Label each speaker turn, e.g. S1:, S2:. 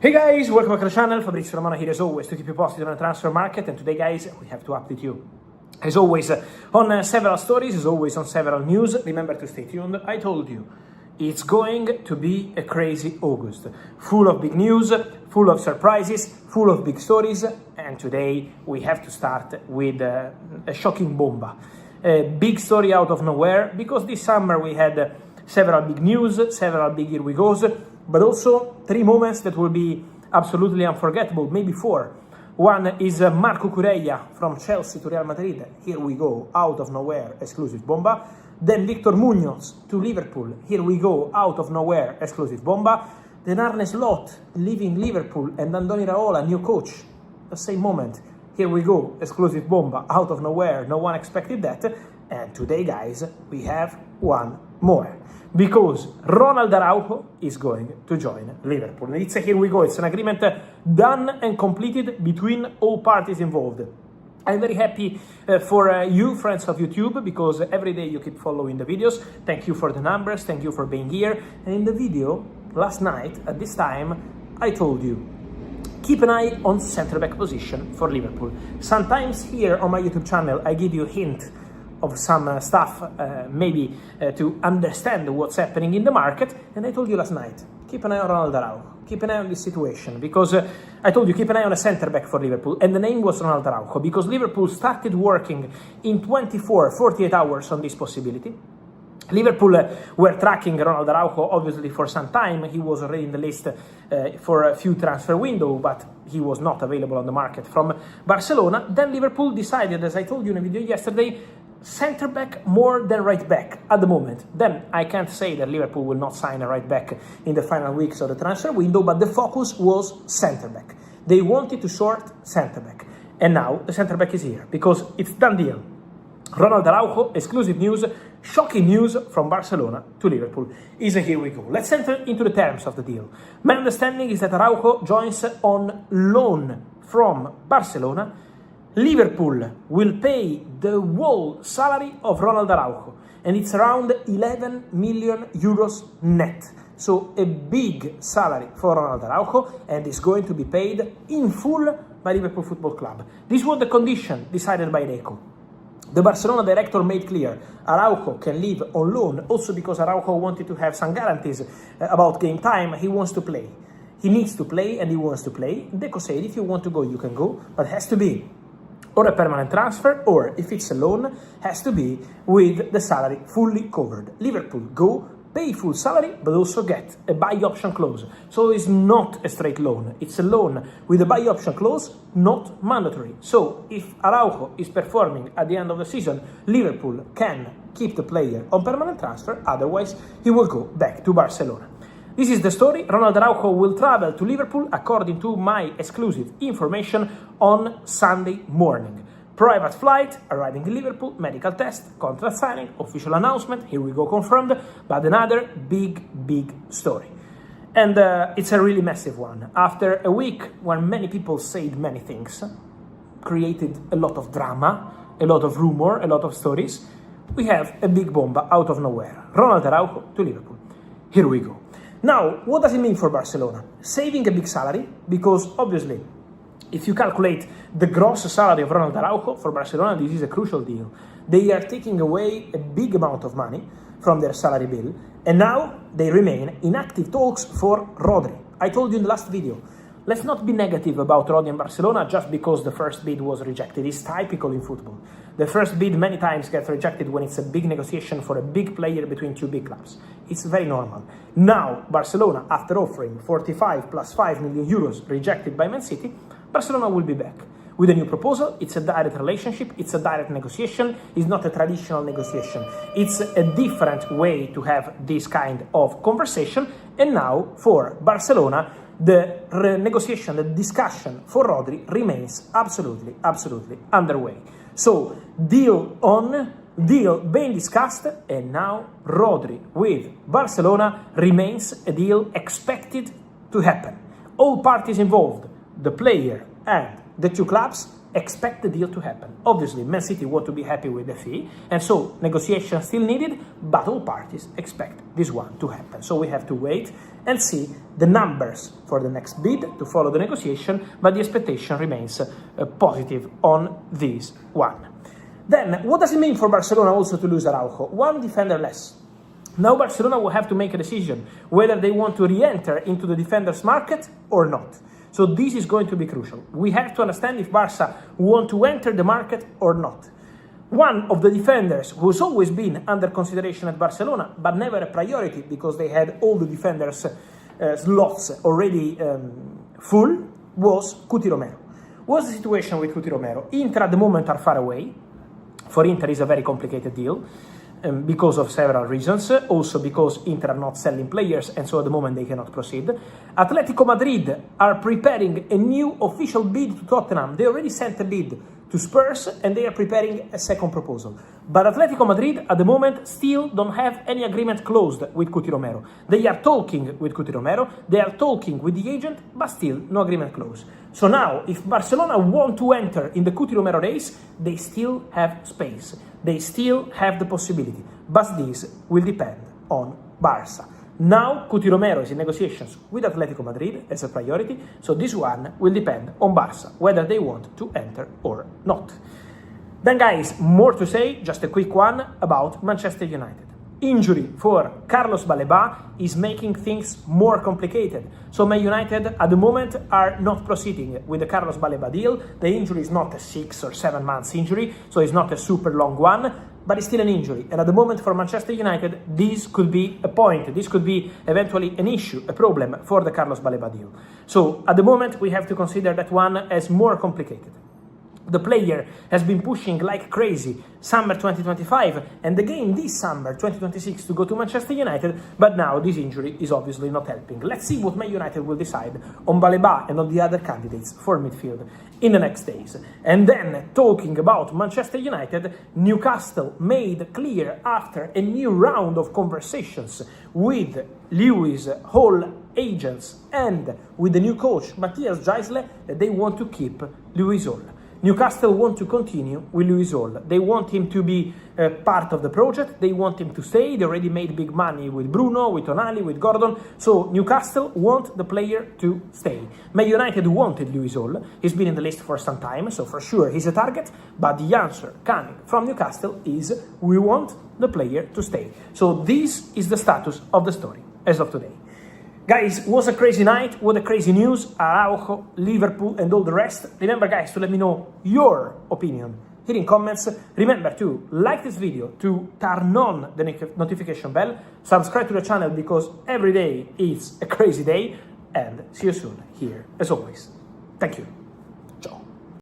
S1: Hey guys, welcome back to the channel. Fabrizio Romano here as always to keep you posted on the transfer market, and today guys we have to update you as always on several stories, as always on several news. Remember to stay tuned. I told you it's going to be a crazy August, full of big news, full of surprises, full of big stories, and today we have to start with a shocking Bomba, a big story out of nowhere, because this summer we had several big news, several big here we goes, but also three moments that will be absolutely unforgettable, maybe four. One is Marco Cucurella from Chelsea to Real Madrid, here we go, out of nowhere, exclusive Bomba. Then Victor Munoz to Liverpool, here we go, out of nowhere, exclusive Bomba. Then Arne Slot leaving Liverpool and Andoni Raiola, new coach, the same moment, here we go, exclusive Bomba, out of nowhere, no one expected that. And today guys, we have one more, because Ronald Araujo is going to join Liverpool. It's a here we go, it's an agreement done and completed between all parties involved. I'm very happy for you, friends of YouTube, because every day you keep following the videos. Thank you for the numbers, thank you for being here. And in the video, last night, at this time, I told you, keep an eye on centre-back position for Liverpool. Sometimes here on my YouTube channel, I give you a hint of some stuff, maybe to understand what's happening in the market. And I told you last night, keep an eye on Ronald Araujo, keep an eye on this situation, because I told you keep an eye on a centre-back for Liverpool, and the name was Ronald Araujo, because Liverpool started working in 48 hours on this possibility. Liverpool were tracking Ronald Araujo obviously for some time. He was already in the list for a few transfer window, but he was not available on the market from Barcelona. Then Liverpool decided, as I told you in a video yesterday, centre back more than right back at the moment. Then I can't say that Liverpool will not sign a right back in the final weeks of the transfer window, but the focus was centre back. They wanted to sort centre back, and now the centre back is here because it's done deal. Ronald Araujo, exclusive news, shocking news from Barcelona to Liverpool. Here we go. Let's enter into the terms of the deal. My understanding is that Araujo joins on loan from Barcelona. Liverpool will pay the whole salary of Ronald Araujo, and it's around 11 million euros net. So a big salary for Ronald Araujo, and is going to be paid in full by Liverpool Football Club. This was the condition decided by Deco. The Barcelona director made clear Araujo can leave on loan, also because Araujo wanted to have some guarantees about game time. He wants to play. He needs to play, and he wants to play. Deco said, if you want to go, you can go, but it has to be or a permanent transfer, or if it's a loan, has to be with the salary fully covered. Liverpool go, pay full salary, but also get a buy option clause. So it's not a straight loan. It's a loan with a buy option clause, not mandatory. So if Araujo is performing at the end of the season, Liverpool can keep the player on permanent transfer. Otherwise, he will go back to Barcelona. This is the story. Ronald Araujo will travel to Liverpool, according to my exclusive information, on Sunday morning. Private flight, arriving in Liverpool, medical test, contract signing, official announcement, here we go, confirmed, but another big story. And it's a really massive one. After a week where many people said many things, created a lot of drama, a lot of rumor, a lot of stories, we have a big Bomba out of nowhere. Ronald Araujo to Liverpool. Here we go. Now, what does it mean for Barcelona? Saving a big salary, because obviously, if you calculate the gross salary of Ronald Araujo for Barcelona, this is a crucial deal. They are taking away a big amount of money from their salary bill, and now they remain in active talks for Rodri. I told you in the last video, let's not be negative about Rodri in Barcelona just because the first bid was rejected. It's typical in football. The first bid many times gets rejected when it's a big negotiation for a big player between two big clubs. It's very normal. Now, Barcelona, after offering 45 plus 5 million euros rejected by Man City, Barcelona will be back with a new proposal. It's a direct relationship, it's a direct negotiation, it's not a traditional negotiation. It's a different way to have this kind of conversation, and now for Barcelona, the negotiation, the discussion for Rodri remains absolutely underway. So, deal being discussed, and now Rodri with Barcelona remains a deal expected to happen. All parties involved, the player and the two clubs, expect the deal to happen. Obviously, Man City want to be happy with the fee, and so negotiation still needed, but all parties expect this one to happen. So we have to wait and see the numbers for the next bid to follow the negotiation, but the expectation remains positive on this one. Then, what does it mean for Barcelona also to lose Araujo? One defender less. Now Barcelona will have to make a decision whether they want to re-enter into the defenders market or not. So this is going to be crucial. We have to understand if Barca want to enter the market or not. One of the defenders who's always been under consideration at Barcelona, but never a priority because they had all the defenders slots already full, was Cuti Romero. What's the situation with Cuti Romero? Inter at the moment are far away. For Inter is a very complicated deal. Because of several reasons, also because Inter are not selling players and so at the moment they cannot proceed. Atletico Madrid are preparing a new official bid to Tottenham. They already sent a bid to Spurs and they are preparing a second proposal. But Atletico Madrid at the moment still don't have any agreement closed with Cuti Romero. They are talking with Cuti Romero, they are talking with the agent, but still no agreement closed. So now, if Barcelona want to enter in the Cuti Romero race, they still have space. They still have the possibility, but this will depend on Barca. Now, Cuti Romero is in negotiations with Atletico Madrid as a priority, so this one will depend on Barca, whether they want to enter or not. Then guys, more to say, just a quick one about Manchester United. Injury for Carlos Baleba is making things more complicated. So Man United at the moment are not proceeding with the Carlos Baleba deal. The injury is not a 6 or 7 months injury, so it's not a super long one, but it's still an injury. And at the moment for Manchester United, this could be a point. This could be eventually an issue, a problem for the Carlos Baleba deal. So at the moment, we have to consider that one as more complicated. The player has been pushing like crazy summer 2025 and again this summer 2026 to go to Manchester United, but now this injury is obviously not helping. Let's see what Man United will decide on Baleba and on the other candidates for midfield in the next days. And then, talking about Manchester United, Newcastle made clear after a new round of conversations with Lewis Hall agents and with the new coach Matthias Geisler that they want to keep Lewis Hall. Newcastle want to continue with Lewis Hall. They want him to be part of the project. They want him to stay. They already made big money with Bruno, with Tonali, with Gordon. So Newcastle want the player to stay. Man United wanted Lewis Hall. He's been in the list for some time, so for sure he's a target. But the answer coming from Newcastle is we want the player to stay. So this is the status of the story as of today. Guys, was a crazy night, what a crazy news, Araujo, Liverpool and all the rest. Remember guys to let me know your opinion here in comments. Remember to like this video, to turn on the notification bell, subscribe to the channel because every day is a crazy day, and see you soon here as always. Thank you.